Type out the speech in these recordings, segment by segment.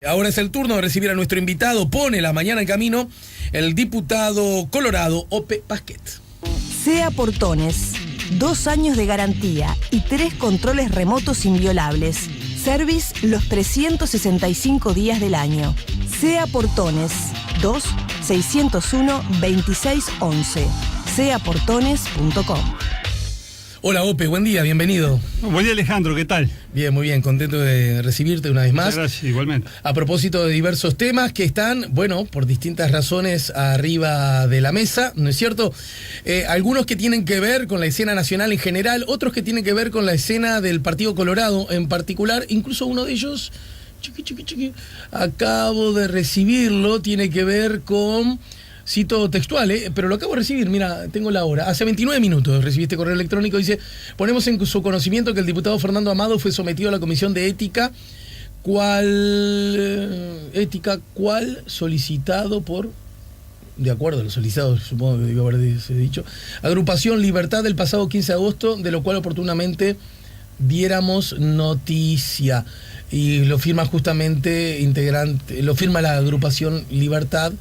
Ahora es el turno de recibir a nuestro invitado. Pone la mañana en camino el diputado colorado Ope Pasquet. SEA Portones, 2 años de garantía y 3 controles remotos inviolables. Service los 365 días del año. SEA Portones, 2-601-2611. seaportones.com. Hola Ope, buen día, bienvenido. Buen día Alejandro, ¿qué tal? Bien, muy bien, contento de recibirte una vez más. Muchas gracias, igualmente. A propósito de diversos temas que están, bueno, por distintas razones arriba de la mesa, ¿no es cierto? Algunos que tienen que ver con la escena nacional en general, otros que tienen que ver con la escena del Partido Colorado en particular, incluso uno de ellos, acabo de recibirlo, tiene que ver con... Cito textual, pero lo acabo de recibir, mira, tengo la hora. Hace 29 minutos recibí este correo electrónico, dice: ponemos en su conocimiento que el diputado Fernando Amado fue sometido a la Comisión de Ética, cual solicitado por, de acuerdo a los solicitados, supongo que debió haberse dicho, Agrupación Libertad del pasado 15 de agosto, de lo cual oportunamente diéramos noticia. Y lo firma justamente lo firma la Agrupación Libertad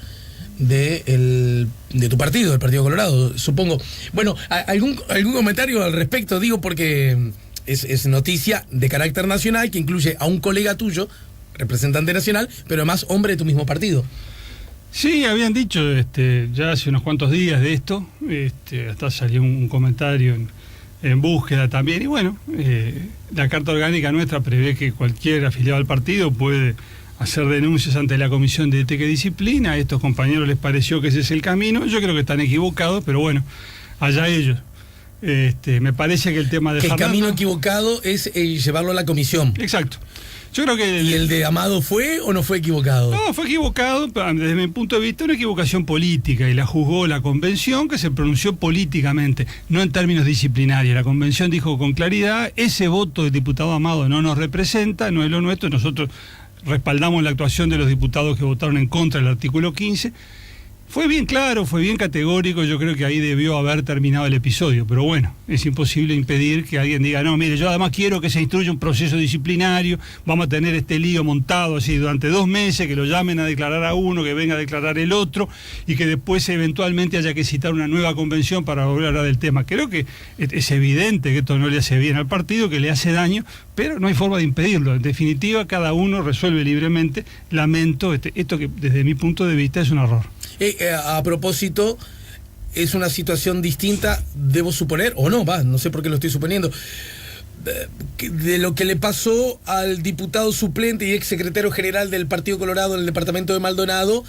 de tu partido, del Partido Colorado, supongo. Bueno, algún comentario al respecto, digo, porque es noticia de carácter nacional que incluye a un colega tuyo, representante nacional, pero además hombre de tu mismo partido. Sí, habían dicho ya hace unos cuantos días de esto, hasta salió un comentario en búsqueda también, y bueno, la Carta Orgánica nuestra prevé que cualquier afiliado al partido puede hacer denuncias ante la Comisión de Ética y Disciplina. A estos compañeros les pareció que ese es el camino. Yo creo que están equivocados, pero bueno, allá ellos. Me parece que el tema de Fernando... El camino equivocado es llevarlo a la comisión. Exacto. Yo creo que ¿Y el de Amado fue o no fue equivocado? No, fue equivocado, pero desde mi punto de vista, una equivocación política, y la juzgó la convención, que se pronunció políticamente, no en términos disciplinarios. La convención dijo con claridad: ese voto del diputado Amado no nos representa, no es lo nuestro. Nosotros respaldamos la actuación de los diputados que votaron en contra del artículo 15. Fue bien claro, fue bien categórico. Yo creo que ahí debió haber terminado el episodio, pero bueno, es imposible impedir que alguien diga: no, mire, yo además quiero que se instruya un proceso disciplinario, vamos a tener este lío montado así durante 2 meses, que lo llamen a declarar a uno, que venga a declarar el otro, y que después eventualmente haya que citar una nueva convención para volver a hablar del tema. Creo que es evidente que esto no le hace bien al partido, que le hace daño, pero no hay forma de impedirlo. En definitiva, cada uno resuelve libremente. Lamento esto que desde mi punto de vista es un error. A propósito, es una situación distinta, debo suponer, o no, no sé por qué lo estoy suponiendo, de lo que le pasó al diputado suplente y ex secretario general del Partido Colorado en el departamento de Maldonado,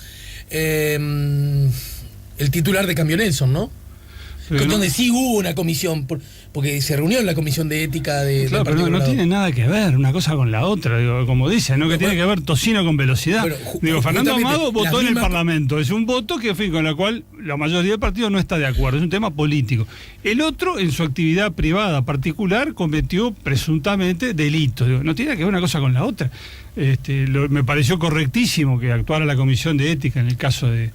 el titular de Cambio Nelson, ¿no? Donde sí hubo una comisión, porque se reunió en la comisión de ética claro, pero no tiene nada que ver una cosa con la otra, digo, como dicen, ¿no? Que tiene que ver tocino con velocidad. Bueno, Fernando Amado votó en el Parlamento, es un voto con el cual la mayoría del partido no está de acuerdo, es un tema político. El otro, en su actividad privada particular, cometió presuntamente delitos. Digo, no tiene que ver una cosa con la otra. Me pareció correctísimo que actuara la comisión de ética en el caso de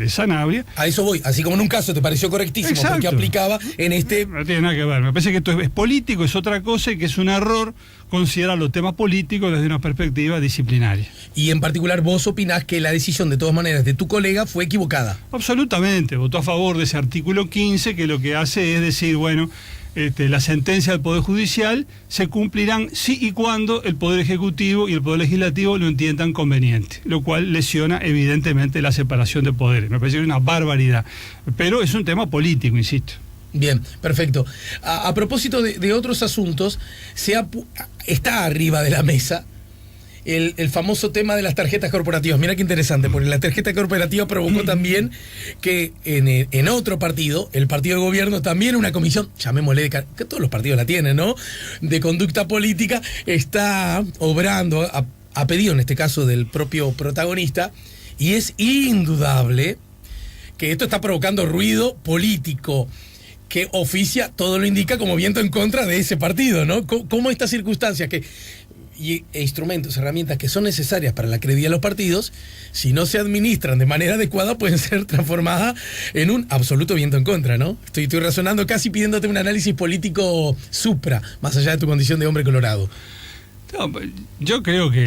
Sanabria. A eso voy, así como en un caso te pareció correctísimo. Exacto. Porque aplicaba en No tiene nada que ver, me parece que esto es político, es otra cosa, y que es un error considerar los temas políticos desde una perspectiva disciplinaria. Y en particular vos opinás que la decisión de todas maneras de tu colega fue equivocada. Absolutamente, votó a favor de ese artículo 15, que lo que hace es decir, bueno, la sentencia del Poder Judicial se cumplirán si y cuando el Poder Ejecutivo y el Poder Legislativo lo entiendan conveniente, lo cual lesiona evidentemente la separación de poderes. Me parece una barbaridad, pero es un tema político, insisto. Bien, perfecto. A propósito de otros asuntos, está arriba de la mesa el famoso tema de las tarjetas corporativas. Mira qué interesante, porque la tarjeta corporativa provocó también que en otro partido, el partido de gobierno, también una comisión, llamémosle, que todos los partidos la tienen, ¿no?, de conducta política, está obrando a pedido, en este caso, del propio protagonista, y es indudable que esto está provocando ruido político que oficia, todo lo indica, como viento en contra de ese partido, ¿no? ¿Cómo estas circunstancias e instrumentos, herramientas que son necesarias para la credibilidad de los partidos, si no se administran de manera adecuada, pueden ser transformadas en un absoluto viento en contra, ¿no? Estoy razonando, casi pidiéndote un análisis político supra, más allá de tu condición de hombre colorado. No, yo creo que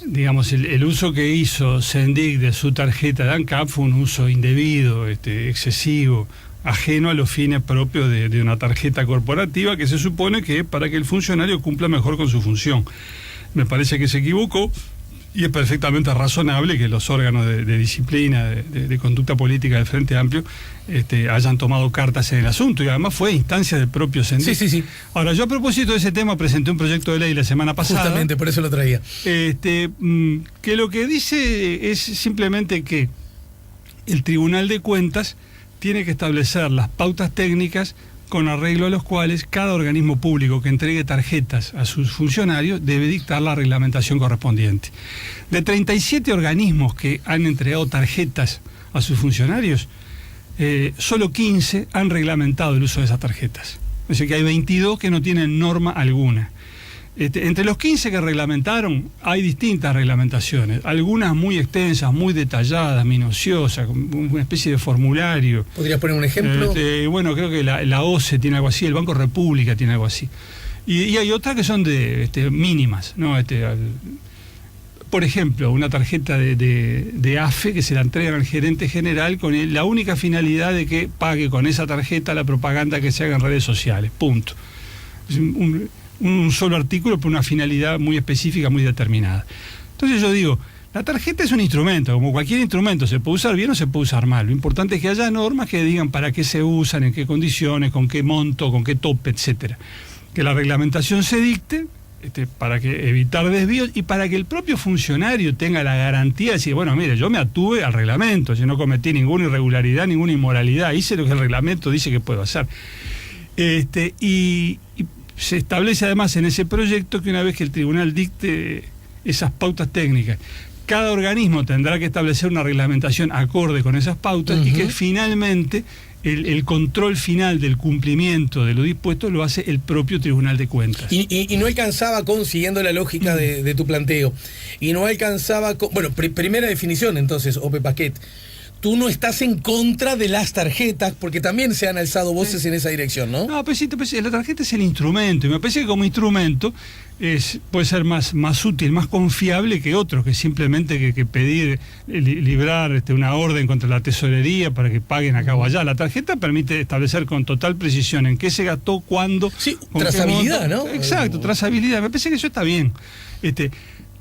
el uso que hizo Sendik de su tarjeta de ANCAP fue un uso indebido, excesivo, ajeno a los fines propios de una tarjeta corporativa que se supone que es para que el funcionario cumpla mejor con su función. Me parece que se equivocó y es perfectamente razonable que los órganos de disciplina, de conducta política del Frente Amplio hayan tomado cartas en el asunto, y además fue instancia del propio Sendik. Sí. Ahora, yo a propósito de ese tema presenté un proyecto de ley la semana pasada. Justamente, por eso lo traía. Que lo que dice es simplemente que el Tribunal de Cuentas tiene que establecer las pautas técnicas con arreglo a los cuales cada organismo público que entregue tarjetas a sus funcionarios debe dictar la reglamentación correspondiente. De 37 organismos que han entregado tarjetas a sus funcionarios, solo 15 han reglamentado el uso de esas tarjetas. O sea que hay 22 que no tienen norma alguna. Entre los 15 que reglamentaron hay distintas reglamentaciones, algunas muy extensas, muy detalladas, minuciosas, una especie de formulario. ¿Podrías poner un ejemplo? Bueno, creo que la OCE tiene algo así, el Banco República tiene algo así. Y hay otras que son mínimas, ¿no? Por ejemplo, una tarjeta de AFE que se la entregan al gerente general con la única finalidad de que pague con esa tarjeta la propaganda que se haga en redes sociales, punto. Es un solo artículo por una finalidad muy específica, muy determinada. Entonces yo digo, la tarjeta es un instrumento, como cualquier instrumento, se puede usar bien o se puede usar mal. Lo importante es que haya normas que digan para qué se usan, en qué condiciones, con qué monto, con qué tope, etcétera. Que la reglamentación se dicte para que evitar desvíos y para que el propio funcionario tenga la garantía de decir, bueno, mire, yo me atuve al reglamento, yo no cometí ninguna irregularidad, ninguna inmoralidad, hice lo que el reglamento dice que puedo hacer. Y se establece además en ese proyecto que una vez que el tribunal dicte esas pautas técnicas, cada organismo tendrá que establecer una reglamentación acorde con esas pautas, y que finalmente el control final del cumplimiento de lo dispuesto lo hace el propio Tribunal de Cuentas. Y no alcanzaba siguiendo la lógica de tu planteo, y no alcanzaba bueno, primera definición entonces, Ope Paquet. Tú no estás en contra de las tarjetas, porque también se han alzado voces en esa dirección, ¿no? No, pues sí, la tarjeta es el instrumento, y me parece que como instrumento puede ser más útil, más confiable que otros, que simplemente que pedir, librar una orden contra la tesorería para que paguen acá o allá. La tarjeta permite establecer con total precisión en qué se gastó, cuándo. Sí, trazabilidad, ¿no? Exacto, trazabilidad. Me parece que eso está bien.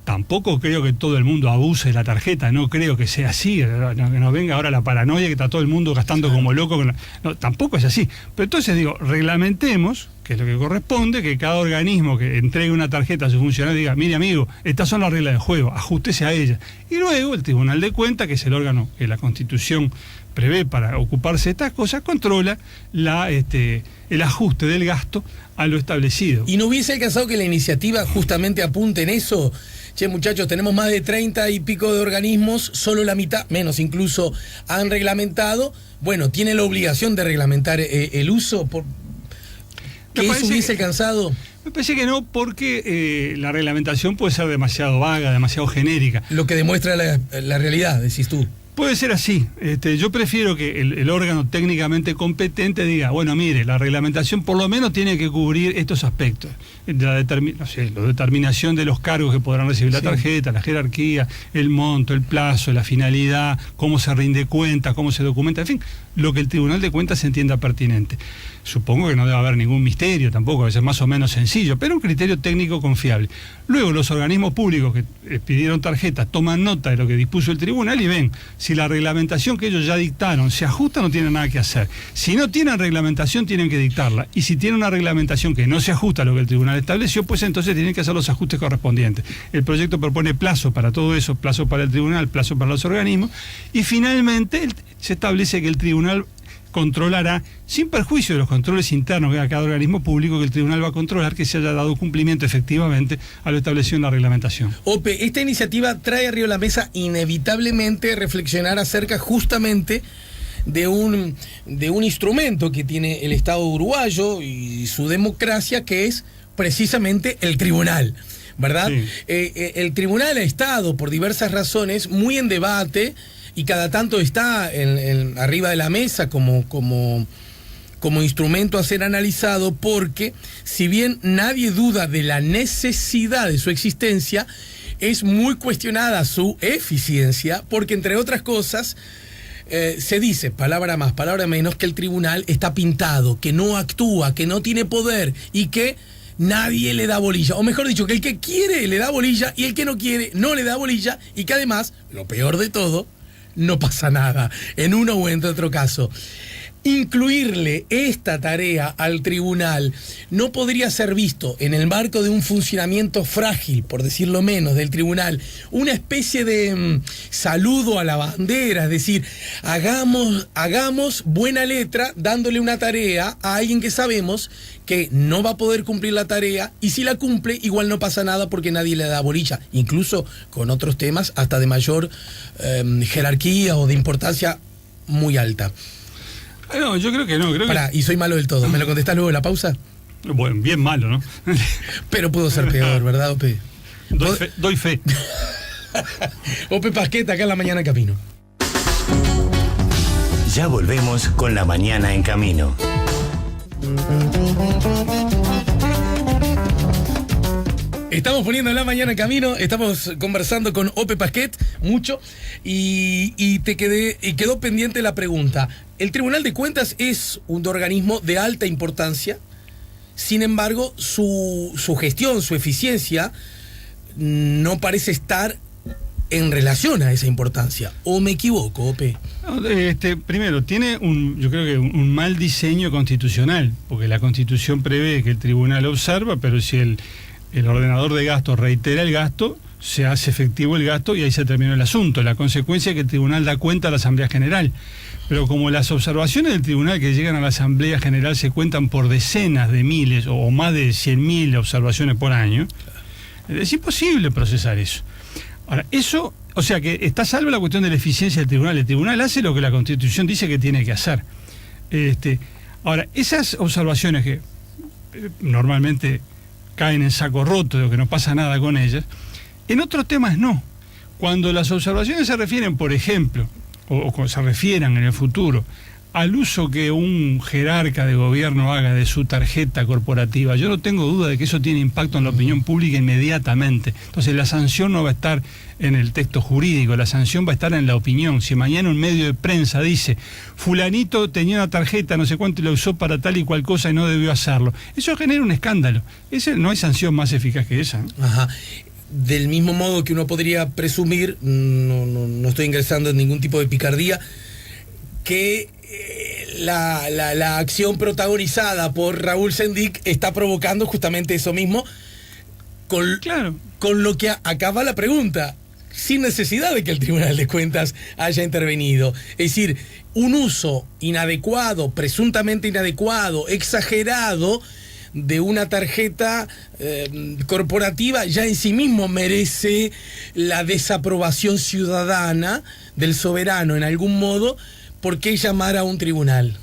Tampoco creo que todo el mundo abuse de la tarjeta, no creo que sea así, que nos venga ahora la paranoia que está todo el mundo gastando como loco. No, tampoco es así. Pero entonces digo, reglamentemos, que es lo que corresponde, que cada organismo que entregue una tarjeta a su funcionario diga, mire amigo, estas son las reglas del juego, ajústese a ellas. Y luego el Tribunal de Cuentas, que es el órgano que la Constitución prevé para ocuparse de estas cosas, controla el ajuste del gasto a lo establecido. ¿Y no hubiese alcanzado que la iniciativa justamente apunte en eso? Che, muchachos, tenemos más de 30 y pico de organismos, solo la mitad, menos incluso, han reglamentado. Bueno, tiene la obligación de reglamentar el uso. ¿Que eso hubiese alcanzado? Me parece que no, porque la reglamentación puede ser demasiado vaga, demasiado genérica. Lo que demuestra la realidad, decís tú. Puede ser así. Yo prefiero que el órgano técnicamente competente diga, bueno, mire, la reglamentación por lo menos tiene que cubrir estos aspectos. La determinación de los cargos que podrán recibir la tarjeta, la jerarquía, el monto, el plazo, la finalidad, cómo se rinde cuenta, cómo se documenta, en fin, lo que el Tribunal de Cuentas se entienda pertinente. Supongo que no debe haber ningún misterio tampoco, debe ser más o menos sencillo, pero un criterio técnico confiable. Luego los organismos públicos que pidieron tarjetas toman nota de lo que dispuso el tribunal y ven si la reglamentación que ellos ya dictaron se ajusta, no tienen nada que hacer. Si no tienen reglamentación, tienen que dictarla. Y si tienen una reglamentación que no se ajusta a lo que el tribunal estableció, pues entonces tienen que hacer los ajustes correspondientes. El proyecto propone plazo para todo eso, plazo para el tribunal, plazo para los organismos, y finalmente se establece que el tribunal controlará, sin perjuicio de los controles internos que haga cada organismo público, que el tribunal va a controlar que se haya dado cumplimiento efectivamente a lo establecido en la reglamentación. Ope, esta iniciativa trae arriba de la mesa inevitablemente reflexionar acerca justamente de un instrumento que tiene el Estado uruguayo y su democracia, que es precisamente el tribunal, ¿verdad? Sí. El tribunal ha estado, por diversas razones, muy en debate, y cada tanto está arriba de la mesa como como instrumento a ser analizado, porque si bien nadie duda de la necesidad de su existencia, es muy cuestionada su eficiencia, porque entre otras cosas se dice, palabra más, palabra menos, que el tribunal está pintado, que no actúa, que no tiene poder y que nadie le da bolilla, o mejor dicho, que el que quiere le da bolilla y el que no quiere no le da bolilla, y que además, lo peor de todo, no pasa nada en uno o en otro caso. Incluirle esta tarea al tribunal no podría ser visto en el marco de un funcionamiento frágil, por decirlo menos, del tribunal, una especie de saludo a la bandera, es decir, hagamos buena letra dándole una tarea a alguien que sabemos que no va a poder cumplir la tarea, y si la cumple igual no pasa nada porque nadie le da bolilla, incluso con otros temas hasta de mayor jerarquía o de importancia muy alta. No, yo creo que no. Y soy malo del todo. ¿Me lo contestás luego de la pausa? Bueno, bien malo, ¿no? Pero puedo ser peor, ¿verdad, Ope? Doy fe. Ope Pasqueta, acá en La Mañana en Camino. Ya volvemos con La Mañana en Camino. Estamos poniendo La Mañana en Camino, estamos conversando con Ope Pasquet mucho y quedó pendiente la pregunta. El Tribunal de Cuentas es un organismo de alta importancia, sin embargo su gestión, su eficiencia no parece estar en relación a esa importancia. ¿O me equivoco, Ope? No, primero, tiene yo creo que un mal diseño constitucional, porque la Constitución prevé que el tribunal observa, pero si el ordenador de gastos reitera el gasto, se hace efectivo el gasto y ahí se terminó el asunto. La consecuencia es que el tribunal da cuenta a la Asamblea General. Pero como las observaciones del tribunal que llegan a la Asamblea General se cuentan por decenas de miles o más de 100.000 observaciones por año, es imposible procesar eso. Ahora, eso, o sea que está salvo la cuestión de la eficiencia del tribunal. El tribunal hace lo que la Constitución dice que tiene que hacer. Ahora, esas observaciones que normalmente caen en saco roto, de que no pasa nada con ellas, en otros temas no. Cuando las observaciones se refieren, por ejemplo, o se refieran en el futuro al uso que un jerarca de gobierno haga de su tarjeta corporativa, yo no tengo duda de que eso tiene impacto en la opinión pública inmediatamente. Entonces la sanción no va a estar en el texto jurídico, la sanción va a estar en la opinión. Si mañana un medio de prensa dice, fulanito tenía una tarjeta, no sé cuánto, y la usó para tal y cual cosa y no debió hacerlo, eso genera un escándalo. No hay sanción más eficaz que esa, ¿no? Ajá. Del mismo modo que uno podría presumir, no estoy ingresando en ningún tipo de picardía, que la acción protagonizada por Raúl Sendic está provocando justamente eso mismo, con lo que acaba la pregunta, sin necesidad de que el Tribunal de Cuentas haya intervenido. Es decir, un uso inadecuado, presuntamente inadecuado, exagerado, de una tarjeta corporativa ya en sí mismo merece la desaprobación ciudadana del soberano en algún modo. ¿Por qué llamar a un tribunal?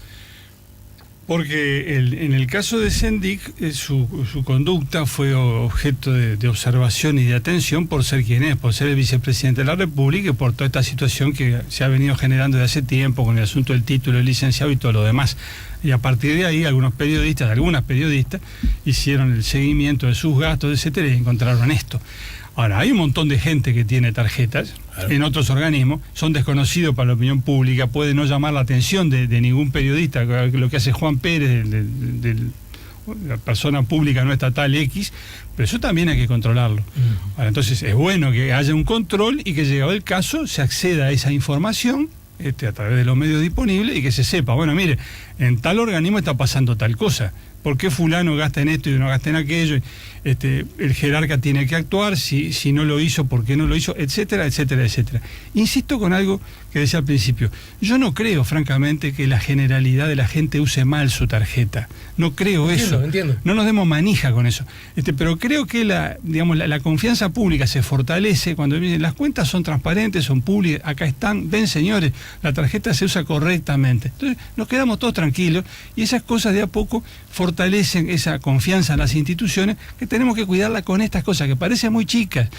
Porque en el caso de Sendic, su conducta fue objeto de observación y de atención por ser quien es, por ser el vicepresidente de la República y por toda esta situación que se ha venido generando desde hace tiempo con el asunto del título de licenciado y todo lo demás. Y a partir de ahí algunas periodistas hicieron el seguimiento de sus gastos, etcétera, y encontraron esto. Ahora, hay un montón de gente que tiene tarjetas, claro, en otros organismos, son desconocidos para la opinión pública, puede no llamar la atención de ningún periodista, lo que hace Juan Pérez, de la persona pública no estatal X, pero eso también hay que controlarlo. Ahora, entonces es bueno que haya un control y que llegado el caso se acceda a esa información a través de los medios disponibles y que se sepa, bueno, mire, en tal organismo está pasando tal cosa. ¿Por qué fulano gasta en esto y no gasta en aquello? El jerarca tiene que actuar, si no lo hizo, ¿por qué no lo hizo? Etcétera, etcétera, etcétera. Insisto con algo que decía al principio. Yo no creo, francamente, que la generalidad de la gente use mal su tarjeta. No creo eso. Entiendo. No nos demos manija con eso. Pero creo que la confianza pública se fortalece cuando dicen, las cuentas son transparentes, son públicas, acá están, ven señores, la tarjeta se usa correctamente. Entonces nos quedamos todos tranquilos y esas cosas de a poco fortalecen fortalecen esa confianza en las instituciones, que tenemos que cuidarla con estas cosas que parecen muy chicas.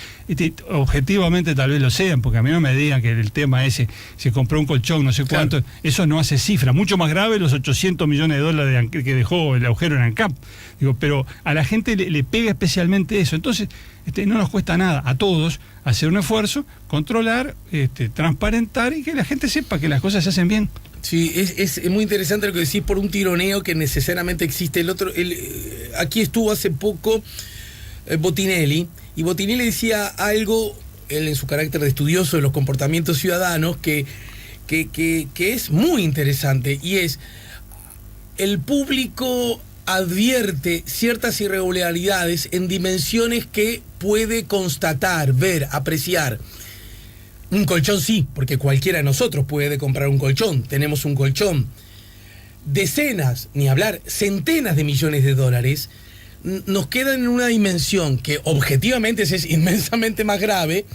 Objetivamente tal vez lo sean, porque a mí no me digan que el tema ese, se compró un colchón, no sé cuánto, eso no hace cifra. Mucho más grave los 800 millones de dólares que dejó el agujero en ANCAP. Digo, pero a la gente le pega especialmente eso. Entonces, no nos cuesta nada a todos hacer un esfuerzo, controlar, transparentar y que la gente sepa que las cosas se hacen bien. Sí, es muy interesante lo que decís por un tironeo que necesariamente existe. Aquí estuvo hace poco Botinelli, y Botinelli decía algo, él en su carácter de estudioso de los comportamientos ciudadanos, que es muy interesante, y es: el público advierte ciertas irregularidades en dimensiones que puede constatar, ver, apreciar. Un colchón sí, porque cualquiera de nosotros puede comprar un colchón, tenemos un colchón. Decenas, ni hablar, centenas de millones de dólares nos quedan en una dimensión que objetivamente es inmensamente más grave.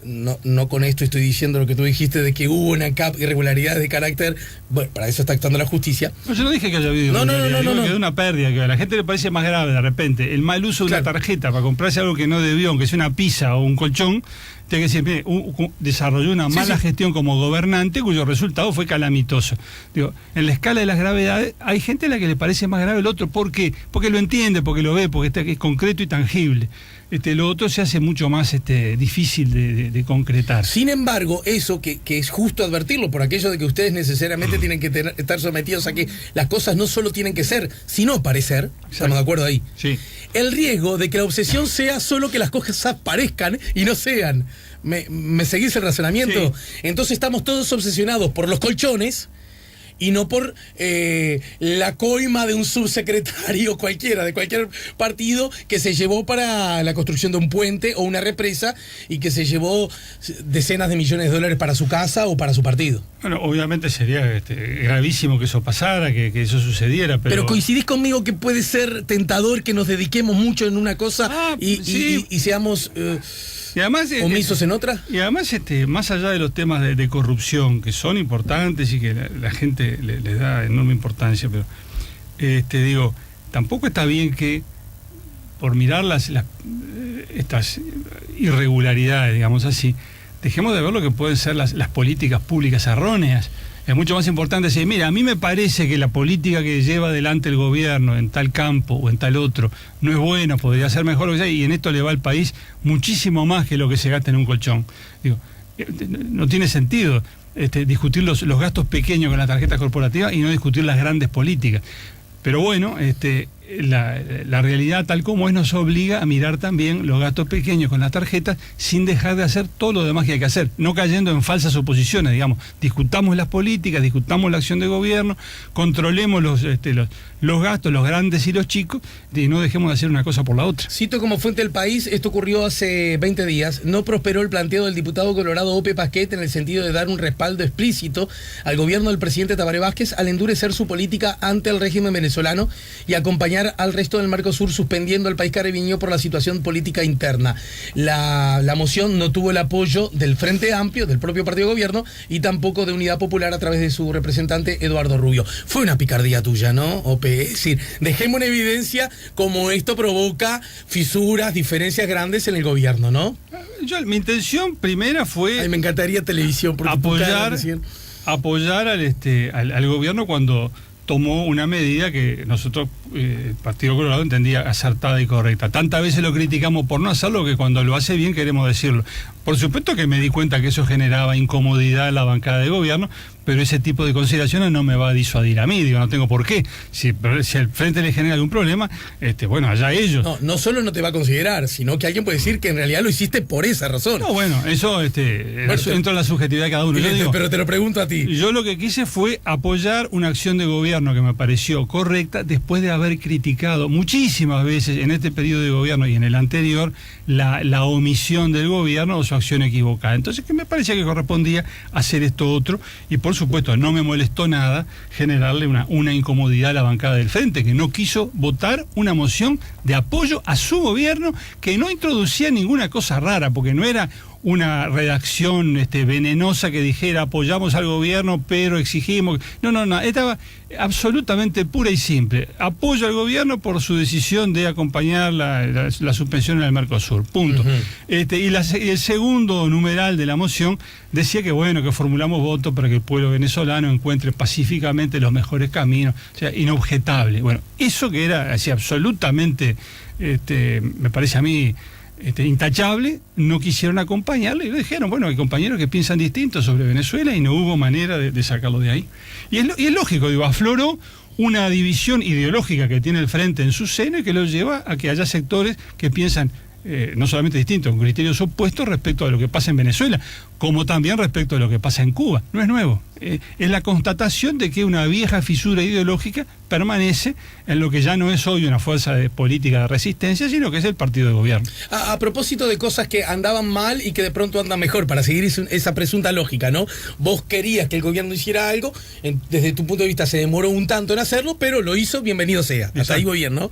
No con esto estoy diciendo lo que tú dijiste de que hubo una irregularidad de carácter. Bueno, para eso está actuando la justicia. No, yo no dije que haya habido que de una pérdida, que a la gente le parece más grave de repente el mal uso de una tarjeta para comprarse algo que no debió, aunque sea una pizza o un colchón. Tiene que decir, mire, desarrolló una mala gestión como gobernante cuyo resultado fue calamitoso. Digo, en la escala de las gravedades hay gente a la que le parece más grave el otro. ¿Por qué? Porque lo entiende, porque lo ve, porque es concreto y tangible. Lo otro se hace mucho más difícil de concretar. Sin embargo, eso que es justo advertirlo, por aquello de que ustedes necesariamente tienen que estar sometidos a que las cosas no solo tienen que ser, sino parecer. ¿Estamos de acuerdo ahí? Sí. El riesgo de que la obsesión sea solo que las cosas parezcan y no sean. ¿Me seguís el razonamiento? Sí. Entonces estamos todos obsesionados por los colchones y no por la coima de un subsecretario cualquiera, de cualquier partido, que se llevó para la construcción de un puente o una represa y que se llevó decenas de millones de dólares para su casa o para su partido. Bueno, obviamente sería gravísimo que eso pasara, que eso sucediera, pero coincidís conmigo que puede ser tentador que nos dediquemos mucho en una cosa y seamos... Y además, omisos en otra. Y además, más allá de los temas de corrupción, que son importantes y que la gente les da enorme importancia, pero digo, tampoco está bien que por mirar estas irregularidades, digamos así, dejemos de ver lo que pueden ser las políticas públicas erróneas. Es mucho más importante decir, mira, a mí me parece que la política que lleva adelante el gobierno en tal campo o en tal otro no es buena, podría ser mejor, y en esto le va al país muchísimo más que lo que se gasta en un colchón. Digo, no tiene sentido discutir los gastos pequeños con las tarjetas corporativas y no discutir las grandes políticas. Pero bueno, la realidad tal como es nos obliga a mirar también los gastos pequeños con las tarjetas sin dejar de hacer todo lo demás que hay que hacer, no cayendo en falsas oposiciones, digamos. Discutamos las políticas, discutamos la acción de gobierno, controlemos los gastos, los grandes y los chicos, y no dejemos de hacer una cosa por la otra. Cito como fuente del país, esto ocurrió hace 20 días, no prosperó el planteo del diputado colorado Ope Pasquet en el sentido de dar un respaldo explícito al gobierno del presidente Tabaré Vázquez al endurecer su política ante el régimen venezolano y acompañar al resto del Mercosur suspendiendo al país caribeño por la situación política interna. La moción no tuvo el apoyo del Frente Amplio, del propio partido de gobierno, y tampoco de Unidad Popular a través de su representante Eduardo Rubio. Fue una picardía tuya, ¿no, Ope? Es decir, dejemos en evidencia cómo esto provoca fisuras, diferencias grandes en el gobierno, ¿no? Mi intención primera fue... Ay, me encantaría televisión. Apoyar al gobierno cuando tomó una medida que nosotros, el Partido Colorado, entendía acertada y correcta. Tantas veces lo criticamos por no hacerlo que cuando lo hace bien queremos decirlo. Por supuesto que me di cuenta que eso generaba incomodidad en la bancada de gobierno, pero ese tipo de consideraciones no me va a disuadir a mí, digo, no tengo por qué. Si al frente le genera algún problema, bueno, allá ellos. No solo no te va a considerar, sino que alguien puede decir que en realidad lo hiciste por esa razón. No, bueno, eso entra en la subjetividad de cada uno. Pero te lo pregunto a ti. Yo lo que quise fue apoyar una acción de gobierno que me pareció correcta después de haber criticado muchísimas veces en este periodo de gobierno y en el anterior la omisión del gobierno o su acción equivocada. Entonces, que me parecía que correspondía hacer esto otro, y por supuesto no me molestó nada generarle una incomodidad a la bancada del Frente, que no quiso votar una moción de apoyo a su gobierno que no introducía ninguna cosa rara, porque no era una redacción venenosa que dijera apoyamos al gobierno pero exigimos. No, estaba absolutamente pura y simple. Apoyo al gobierno por su decisión de acompañar la suspensión en el Mercosur, punto. Y el segundo numeral de la moción decía que que formulamos votos para que el pueblo venezolano encuentre pacíficamente los mejores caminos, o sea, inobjetable. Bueno, eso que era así absolutamente, me parece a mí, intachable, no quisieron acompañarle y le dijeron, hay compañeros que piensan distinto sobre Venezuela y no hubo manera de sacarlo de ahí. Y es lógico, afloró una división ideológica que tiene el Frente en su seno y que lo lleva a que haya sectores que piensan no solamente distintos, con criterios opuestos respecto a lo que pasa en Venezuela, como también respecto a lo que pasa en Cuba. No es nuevo. Es la constatación de que una vieja fisura ideológica permanece en lo que ya no es hoy una fuerza política de resistencia, sino que es el partido de gobierno. A propósito de cosas que andaban mal y que de pronto andan mejor, para seguir esa presunta lógica, ¿no? Vos querías que el gobierno hiciera algo, desde tu punto de vista se demoró un tanto en hacerlo, pero lo hizo, bienvenido sea. Exacto. Hasta ahí voy bien, ¿no?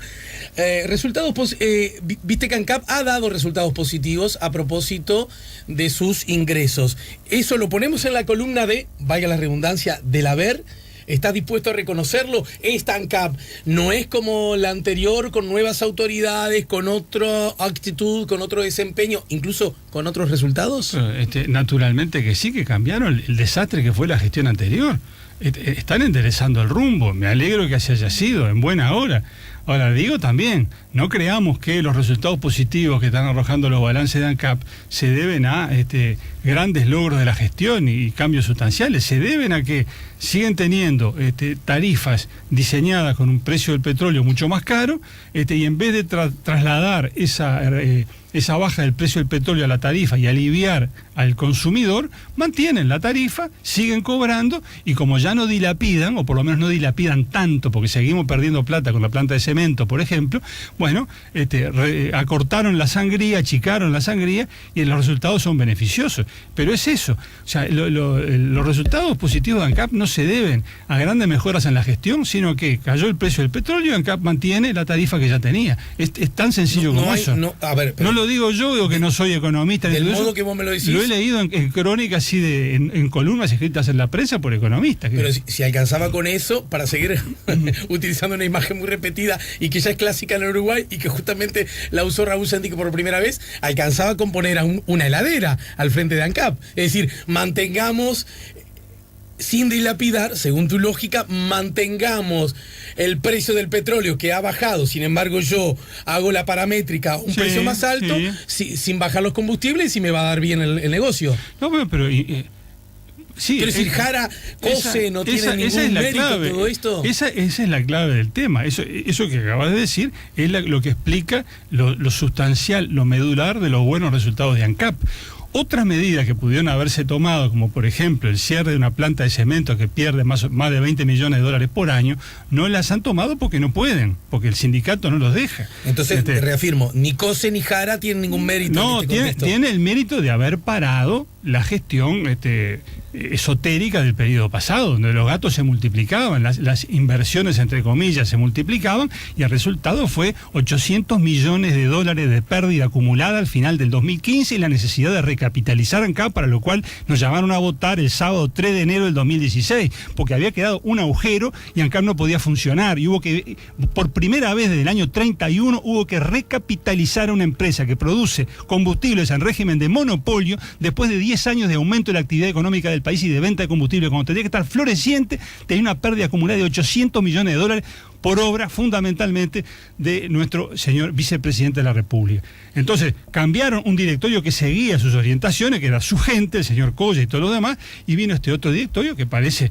Viste que ANCAP ha dado resultados positivos a propósito de sus ingresos. Eso lo ponemos en la columna de, vaya la redundancia, del haber. ¿Estás dispuesto a reconocerlo? Esta ANCAP no es como la anterior, con nuevas autoridades, con otra actitud, con otro desempeño, incluso con otros resultados. Naturalmente que sí, que cambiaron el desastre que fue la gestión anterior. Están enderezando el rumbo. Me alegro que así haya sido, en buena hora. Ahora, digo también, no creamos que los resultados positivos que están arrojando los balances de ANCAP se deben a grandes logros de la gestión y cambios sustanciales. Se deben a que siguen teniendo tarifas diseñadas con un precio del petróleo mucho más caro, y en vez de trasladar esa baja del precio del petróleo a la tarifa y aliviar al consumidor, mantienen la tarifa, siguen cobrando, y como ya no dilapidan, o por lo menos no dilapidan tanto, porque seguimos perdiendo plata con la planta de cemento, por ejemplo, acortaron la sangría, achicaron la sangría, y los resultados son beneficiosos. Pero es eso, o sea, los resultados positivos de ANCAP no se deben a grandes mejoras en la gestión, sino que cayó el precio del petróleo y ANCAP mantiene la tarifa que ya tenía. Es tan sencillo como eso. No lo digo yo, digo que no soy economista. Del modo que vos me lo decís. Lo he leído en crónicas así en columnas escritas en la prensa por economistas. Pero si alcanzaba con eso, para seguir utilizando una imagen muy repetida y que ya es clásica en el Uruguay y que justamente la usó Raúl Sendic por primera vez, alcanzaba con poner a una heladera al frente de ANCAP. Es decir, mantengamos, sin dilapidar, según tu lógica, mantengamos el precio del petróleo que ha bajado, sin embargo yo hago la paramétrica un precio más alto, sin bajar los combustibles, y me va a dar bien el negocio. No, pero sí, quiero decir, Jara cose, no tiene ningún mérito clave, todo esto. Esa es la clave del tema. Eso que acabas de decir es lo que explica lo sustancial, lo medular de los buenos resultados de ANCAP. Otras medidas que pudieron haberse tomado, como por ejemplo el cierre de una planta de cemento que pierde más de 20 millones de dólares por año, no las han tomado porque no pueden, porque el sindicato no los deja. Entonces, reafirmo, ni COSE ni Jara tienen ningún mérito. No, tiene el mérito de haber parado la gestión esotérica del periodo pasado, donde los gastos se multiplicaban, las inversiones, entre comillas, se multiplicaban, y el resultado fue 800 millones de dólares de pérdida acumulada al final del 2015 y la necesidad de recapitalizar ANCAP, para lo cual nos llamaron a votar el sábado 3 de enero del 2016, porque había quedado un agujero y ANCAP no podía funcionar, y por primera vez desde el año 31, hubo que recapitalizar a una empresa que produce combustibles en régimen de monopolio después de 10 años de aumento de la actividad económica del país y de venta de combustible. Cuando tendría que estar floreciente, tenía una pérdida acumulada de 800 millones de dólares por obra fundamentalmente de nuestro señor vicepresidente de la República. Entonces, cambiaron un directorio que seguía sus orientaciones, que era su gente, el señor Colla y todo lo demás, y vino este otro directorio que parece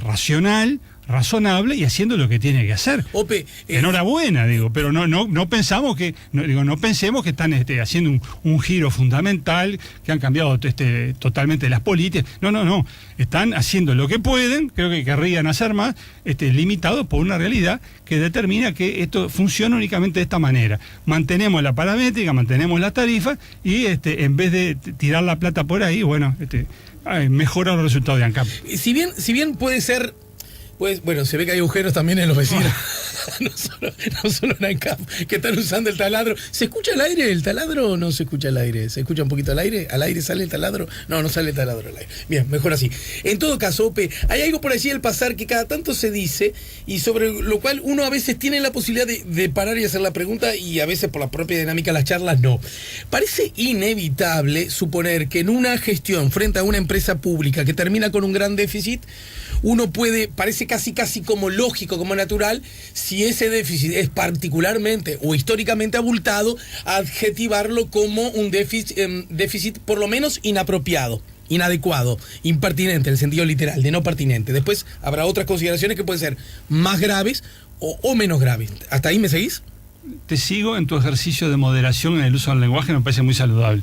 racional, razonable y haciendo lo que tiene que hacer. Ope, enhorabuena, digo, pero no pensamos que no pensemos que están haciendo un giro fundamental, que han cambiado totalmente las políticas. No, están haciendo lo que pueden, creo que querrían hacer más, limitados por una realidad que determina que esto funciona únicamente de esta manera. Mantenemos la paramétrica, mantenemos las tarifas y en vez de tirar la plata por ahí, mejora los resultados de ANCAP. Si bien puede ser Pues, bueno, se ve que hay agujeros también en los vecinos. no solo en ANCAP, que están usando el taladro. ¿Se escucha el aire el taladro o no se escucha el aire? ¿Se escucha un poquito el aire? ¿Al aire sale el taladro? No sale el taladro al aire. Bien, mejor así. En todo caso, Ope, hay algo por allí al pasar que cada tanto se dice y sobre lo cual uno a veces tiene la posibilidad de parar y hacer la pregunta y a veces por la propia dinámica de las charlas no. Parece inevitable suponer que en una gestión frente a una empresa pública que termina con un gran déficit, uno parece casi como lógico, como natural, si ese déficit es particularmente o históricamente abultado, adjetivarlo como un déficit por lo menos inapropiado, inadecuado, impertinente en el sentido literal, de no pertinente. Después habrá otras consideraciones que pueden ser más graves o menos graves. ¿Hasta ahí me seguís? Te sigo en tu ejercicio de moderación en el uso del lenguaje, me parece muy saludable.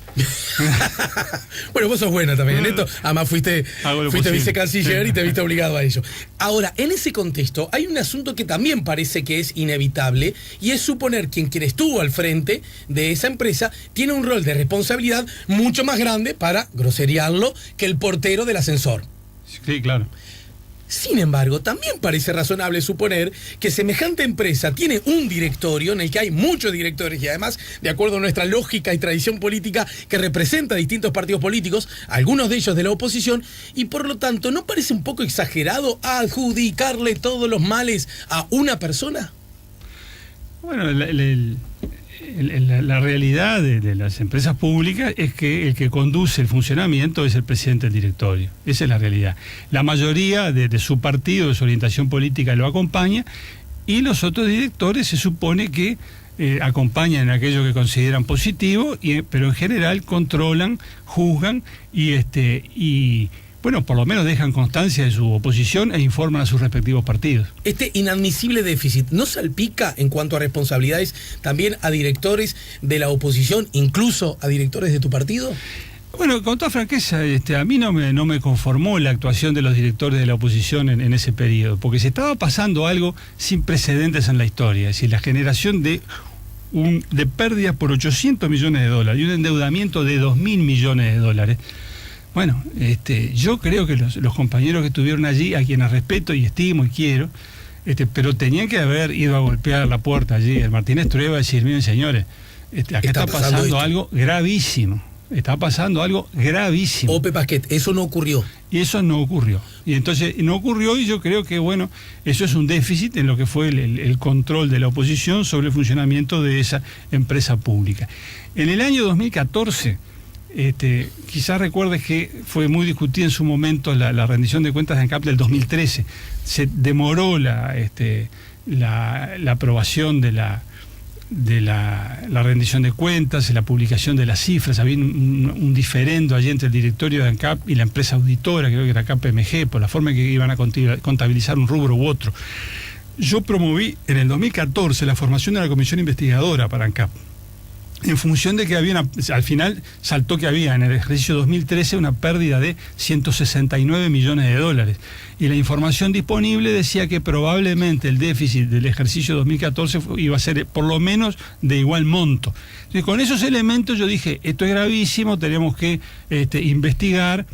Bueno, vos sos bueno también en esto. Además fuiste vicecanciller y te viste obligado a ello. Ahora, en ese contexto, hay un asunto que también parece que es inevitable y es suponer que quien estuvo al frente de esa empresa tiene un rol de responsabilidad mucho más grande, para groseriarlo, que el portero del ascensor. Sí, claro. Sin embargo, también parece razonable suponer que semejante empresa tiene un directorio en el que hay muchos directores y además, de acuerdo a nuestra lógica y tradición política, que representa a distintos partidos políticos, algunos de ellos de la oposición, y por lo tanto, ¿no parece un poco exagerado adjudicarle todos los males a una persona? Bueno, la realidad de las empresas públicas es que el que conduce el funcionamiento es el presidente del directorio. Esa es la realidad. La mayoría de su partido, de su orientación política, lo acompaña, y los otros directores se supone que acompañan aquello que consideran positivo, pero en general controlan, juzgan y bueno, por lo menos dejan constancia de su oposición e informan a sus respectivos partidos. Este inadmisible déficit ¿no salpica en cuanto a responsabilidades también a directores de la oposición, incluso a directores de tu partido? Bueno, con toda franqueza, a mí no me conformó la actuación de los directores de la oposición en ese periodo, porque se estaba pasando algo sin precedentes en la historia, es decir, la generación de pérdidas por $800 millones y un endeudamiento de $2.000 millones. Bueno, yo creo que los compañeros que estuvieron allí, a quienes respeto y estimo y quiero, pero tenían que haber ido a golpear la puerta allí, el Martínez Trueba, y decir, miren señores, acá está pasando algo gravísimo. Está pasando algo gravísimo. Ope Pasquet, eso no ocurrió. Y eso no ocurrió. Y entonces no ocurrió, y yo creo que, bueno, eso es un déficit en lo que fue el control de la oposición sobre el funcionamiento de esa empresa pública. En el año 2014... quizás recuerdes que fue muy discutida en su momento la rendición de cuentas de ANCAP del 2013. Se demoró la aprobación de la rendición de cuentas, la publicación de las cifras. Había un diferendo allí entre el directorio de ANCAP y la empresa auditora, creo que era KPMG, por la forma en que iban a contabilizar un rubro u otro. Yo promoví en el 2014 la formación de la comisión investigadora para ANCAP, en función de que al final saltó que había en el ejercicio 2013 una pérdida de $169 millones, y la información disponible decía que probablemente el déficit del ejercicio 2014 iba a ser por lo menos de igual monto. Entonces, con esos elementos yo dije, esto es gravísimo, tenemos que investigar.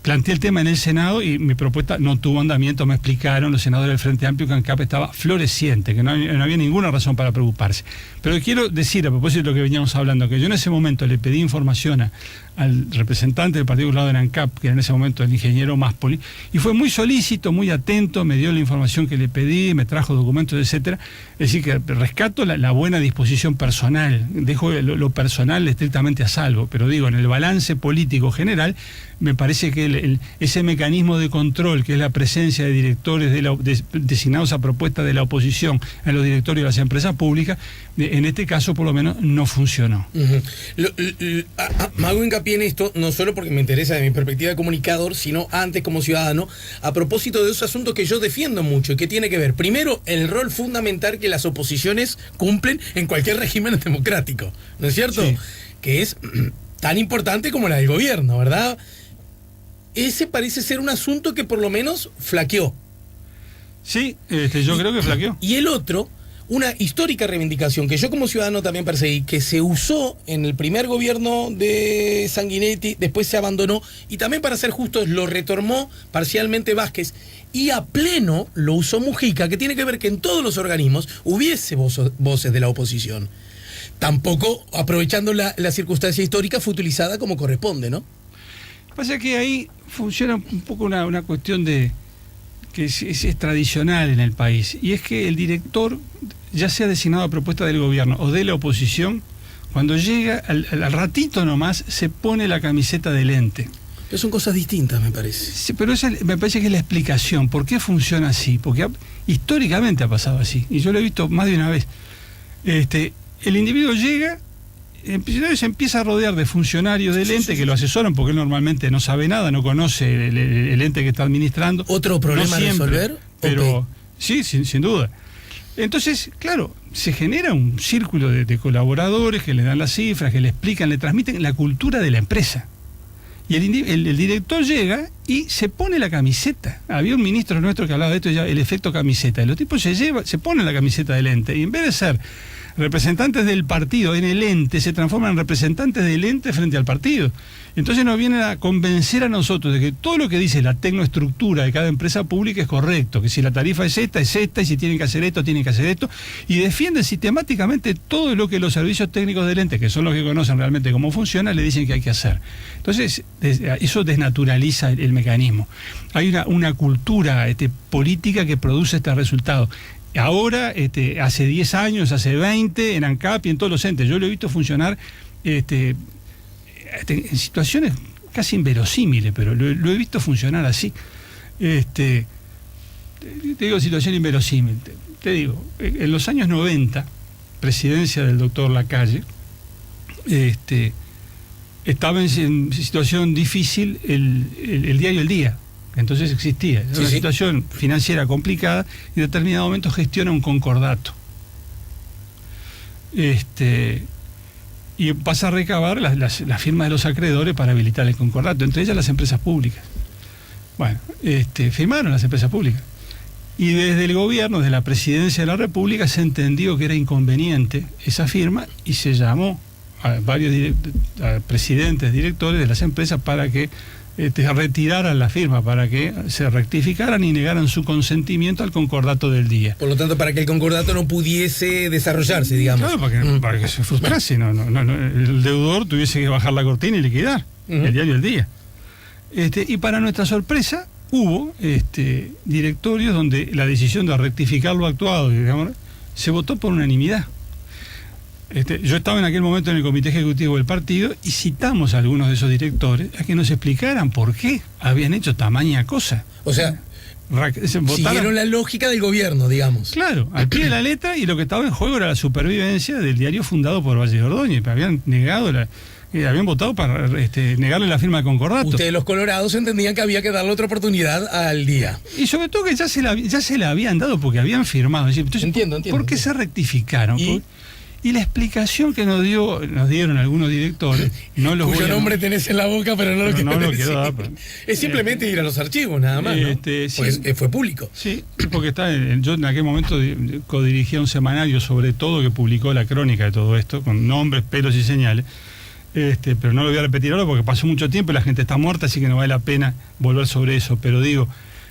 Planteé el tema en el Senado y mi propuesta no tuvo andamiento. Me explicaron los senadores del Frente Amplio que ANCAP estaba floreciente, que no había ninguna razón para preocuparse. Pero quiero decir, a propósito de lo que veníamos hablando, que yo en ese momento le pedí información al representante del Partido Colorado de ANCAP, que era en ese momento el ingeniero Máspoli, y fue muy solícito, muy atento, me dio la información que le pedí, me trajo documentos, etcétera. Es decir, que rescato la buena disposición personal, dejo lo personal estrictamente a salvo, pero digo, en el balance político general, me parece que ese mecanismo de control, que es la presencia de directores designados a propuesta de la oposición en los directorios de las empresas públicas, en este caso por lo menos no funcionó. Hago hincapié en esto, no solo porque me interesa de mi perspectiva de comunicador, sino antes como ciudadano, a propósito de esos asuntos que yo defiendo mucho y que tiene que ver, primero, el rol fundamental que las oposiciones cumplen en cualquier régimen democrático, ¿no es cierto? Sí. Que es tan importante como la del gobierno, ¿verdad? Ese parece ser un asunto que por lo menos flaqueó. Sí, yo creo que flaqueó. Y el otro, una histórica reivindicación que yo como ciudadano también perseguí, que se usó en el primer gobierno de Sanguinetti, después se abandonó, y también, para ser justos, lo retomó parcialmente Vázquez, y a pleno lo usó Mujica, que tiene que ver que en todos los organismos hubiese voces de la oposición. Tampoco, aprovechando la circunstancia histórica, fue utilizada como corresponde, ¿no? Pasa que ahí funciona un poco una cuestión de que es tradicional en el país, y es que el director, ya sea designado a propuesta del gobierno o de la oposición, cuando llega al ratito nomás se pone la camiseta del ente. Pero son cosas distintas, me parece. Sí, pero me parece que es la explicación. ¿Por qué funciona así? Porque históricamente ha pasado así, y yo lo he visto más de una vez. El individuo llega, se empieza a rodear de funcionarios del ente que lo asesoran, porque él normalmente no sabe nada, no conoce el ente que está administrando. ¿Otro problema a resolver? Pero Okay. sí, sin duda. Entonces, claro, se genera un círculo de colaboradores que le dan las cifras, que le explican, le transmiten la cultura de la empresa. Y el director llega y se pone la camiseta. Había un ministro nuestro que hablaba de esto, ya el efecto camiseta. Y los tipos se ponen la camiseta del ente, y en vez de ser representantes del partido en el ente, se transforman en representantes del ente frente al partido. Entonces nos vienen a convencer a nosotros de que todo lo que dice la tecnoestructura de cada empresa pública es correcto, que si la tarifa es esta, y si tienen que hacer esto, tienen que hacer esto, y defienden sistemáticamente todo lo que los servicios técnicos del ente, que son los que conocen realmente cómo funciona, le dicen que hay que hacer. Entonces, eso desnaturaliza el mecanismo. Hay una cultura política que produce este resultado. Ahora, hace 10 años, hace 20, en ANCAP y en todos los entes, yo lo he visto funcionar en situaciones casi inverosímiles, pero lo he visto funcionar así. Te digo situación inverosímil. Te digo, en los años 90, presidencia del doctor Lacalle, estaba en situación difícil el diario El Día. Entonces existía una situación financiera complicada, y en determinado momento gestiona un concordato. Y pasa a recabar las firmas de los acreedores para habilitar el concordato, entre ellas las empresas públicas. Bueno, firmaron las empresas públicas. Y desde el gobierno, desde la presidencia de la República, se entendió que era inconveniente esa firma, y se llamó a varios presidentes, directores de las empresas para que retiraran la firma, para que se rectificaran y negaran su consentimiento al concordato del día. Por lo tanto, para que el concordato no pudiese desarrollarse, digamos. Claro, para que se frustrase, no, el deudor tuviese que bajar la cortina y liquidar el diario El Día. Y para nuestra sorpresa, hubo directorios donde la decisión de rectificar lo actuado, digamos, se votó por unanimidad. Yo estaba en aquel momento en el comité ejecutivo del partido, y citamos a algunos de esos directores a que nos explicaran por qué habían hecho tamaña cosa. O sea, siguieron la lógica del gobierno, digamos. Claro, al pie de la letra, y lo que estaba en juego era la supervivencia del diario fundado por Valle de Ordóñez. Habían habían votado para negarle la firma de concordato. Ustedes, los colorados, entendían que había que darle otra oportunidad al día. Y sobre todo que ya se la habían dado porque habían firmado. Entonces, entiendo. ¿por qué se rectificaron? Y la explicación que nos dieron algunos directores, no los cuyo nombre tenés en la boca, pero no lo quiero dar. Es simplemente ir a los archivos, nada más, ¿no? Pues fue público. Sí, porque yo en aquel momento codirigía un semanario sobre todo, que publicó la crónica de todo esto, con nombres, pelos y señales. Pero no lo voy a repetir ahora porque pasó mucho tiempo y la gente está muerta, así que no vale la pena volver sobre eso. Pero digo,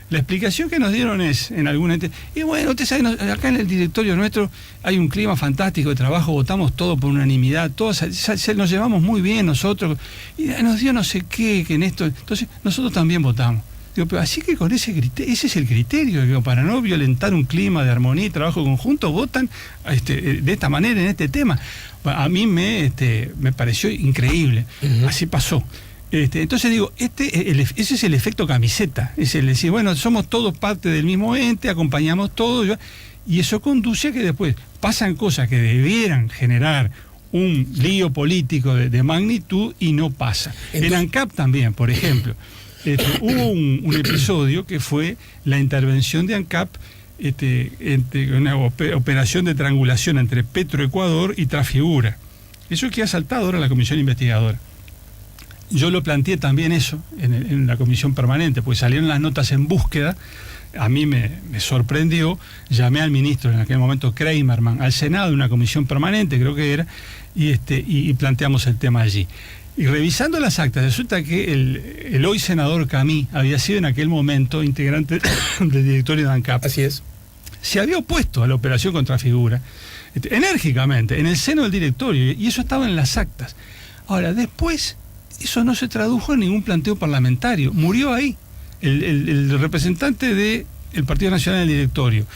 la explicación que nos dieron es, en algún ente, y bueno, usted sabe, acá en el directorio nuestro hay un clima fantástico de trabajo, votamos todo por unanimidad, todos nos llevamos muy bien nosotros, y nos dio no sé qué, que en esto, entonces nosotros también votamos. Digo, pero así que con ese es el criterio, digo, para no violentar un clima de armonía y trabajo conjunto, votan de esta manera en este tema. A mí me pareció increíble. Así pasó. Entonces digo, ese es el efecto camiseta, es el decir, bueno, somos todos parte del mismo ente, acompañamos todos, y eso conduce a que después pasan cosas que debieran generar un lío político de magnitud, y no pasa. En ANCAP también, por ejemplo, hubo un episodio que fue la intervención de ANCAP, una operación de triangulación entre Petroecuador y Trafigura. Eso que ha saltado ahora la comisión investigadora. yo lo planteé también eso en la comisión permanente, pues salieron las notas en búsqueda. A mí me sorprendió, llamé al ministro en aquel momento, Kramerman, al Senado, una comisión permanente creo que era, y planteamos el tema allí. Y revisando las actas, resulta que el hoy senador Camí había sido en aquel momento integrante del directorio de ANCAP. Así es. Se había opuesto a la operación contra Figura, enérgicamente, en el seno del directorio, y eso estaba en las actas. Ahora, después, eso no se tradujo en ningún planteo parlamentario, murió ahí. El representante del Partido Nacional del directorio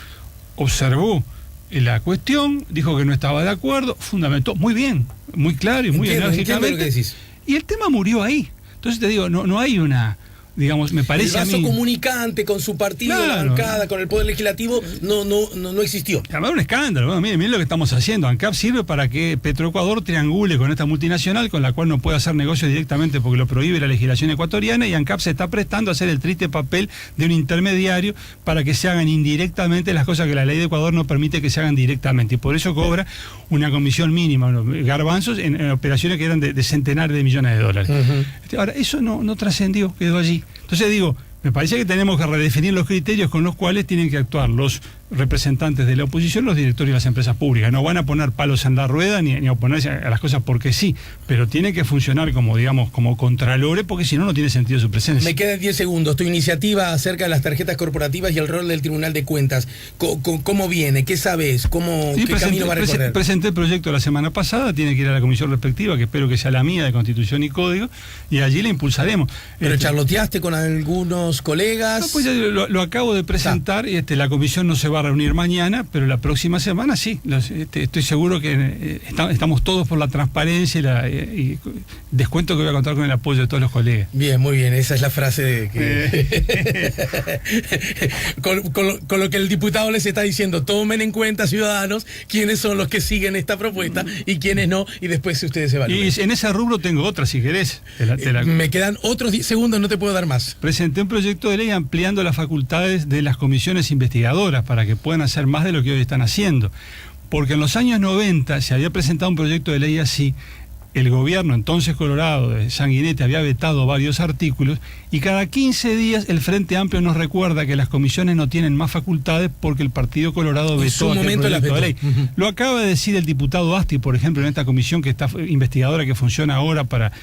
observó la cuestión, dijo que no estaba de acuerdo, fundamentó muy bien, muy claro y muy enérgicamente. Lo que decís. Y el tema murió ahí. Entonces te digo, no hay una, digamos, me parece el vaso a mí, comunicante con su partido, claro, la bancada, con el Poder Legislativo, no existió. Además, un escándalo. Bueno, miren lo que estamos haciendo. ANCAP sirve para que Petroecuador triangule con esta multinacional con la cual no puede hacer negocios directamente porque lo prohíbe la legislación ecuatoriana, y ANCAP se está prestando a hacer el triste papel de un intermediario para que se hagan indirectamente las cosas que la ley de Ecuador no permite que se hagan directamente. Y por eso cobra una comisión mínima, garbanzos, en operaciones que eran de centenares de millones de dólares. Uh-huh. Ahora, eso no trascendió, quedó allí. Entonces digo, me parece que tenemos que redefinir los criterios con los cuales tienen que actuar los representantes de la oposición, los directorios de las empresas públicas. No van a poner palos en la rueda ni a oponerse a las cosas porque sí, pero tiene que funcionar como, digamos, como contralores, porque si no, no tiene sentido su presencia. Me quedan 10 segundos. Tu iniciativa acerca de las tarjetas corporativas y el rol del Tribunal de Cuentas. ¿Cómo viene? ¿Qué sabes? ¿Qué camino va a recorrer? Presenté el proyecto la semana pasada, tiene que ir a la comisión respectiva, que espero que sea la mía, de Constitución y Código, y allí la impulsaremos. ¿Pero charloteaste con algunos colegas? No, pues ya lo acabo de presentar, y la comisión no se va a reunir mañana, pero la próxima semana sí. Estoy seguro que estamos todos por la transparencia y descuento que voy a contar con el apoyo de todos los colegas. Bien, muy bien, esa es la frase de que con lo que el diputado les está diciendo: tomen en cuenta, ciudadanos, quiénes son los que siguen esta propuesta y quiénes no, y después ustedes evalúen. Y en ese rubro tengo otra, si querés. Me quedan otros 10 segundos, no te puedo dar más. Presenté un proyecto de ley ampliando las facultades de las comisiones investigadoras para que puedan hacer más de lo que hoy están haciendo. Porque en los años 90 se había presentado un proyecto de ley así. El gobierno, entonces Colorado, de Sanguinetti, había vetado varios artículos, y cada 15 días el Frente Amplio nos recuerda que las comisiones no tienen más facultades porque el Partido Colorado vetó aquel proyecto de ley. Uh-huh. Lo acaba de decir el diputado Asti, por ejemplo, en esta comisión que está investigadora, que funciona ahora para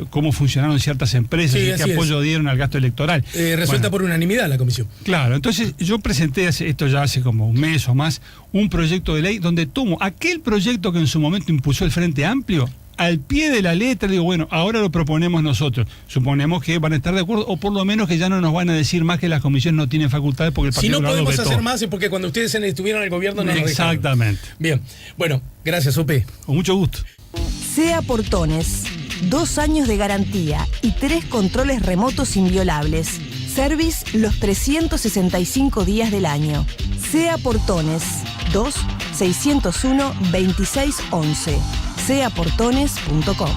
cómo funcionaron ciertas empresas, sí, y qué apoyo dieron al gasto electoral. Resuelta por unanimidad la comisión. Claro, entonces yo presenté esto ya hace como un mes o más, un proyecto de ley donde tomo aquel proyecto que en su momento impulsó el Frente Amplio, al pie de la letra, digo, bueno, ahora lo proponemos nosotros. Suponemos que van a estar de acuerdo, o por lo menos que ya no nos van a decir más que las comisiones no tienen facultades porque el Partido Colorado vetó. Si no podemos hacer más es porque cuando ustedes estuvieron en el gobierno no nos dejaron. Exactamente. Bien, bueno, gracias, Ope. Con mucho gusto. SEA Portones, 2 años de garantía y 3 controles remotos inviolables. Service los 365 días del año. SEA Portones, 2-601-2611. seaportones.com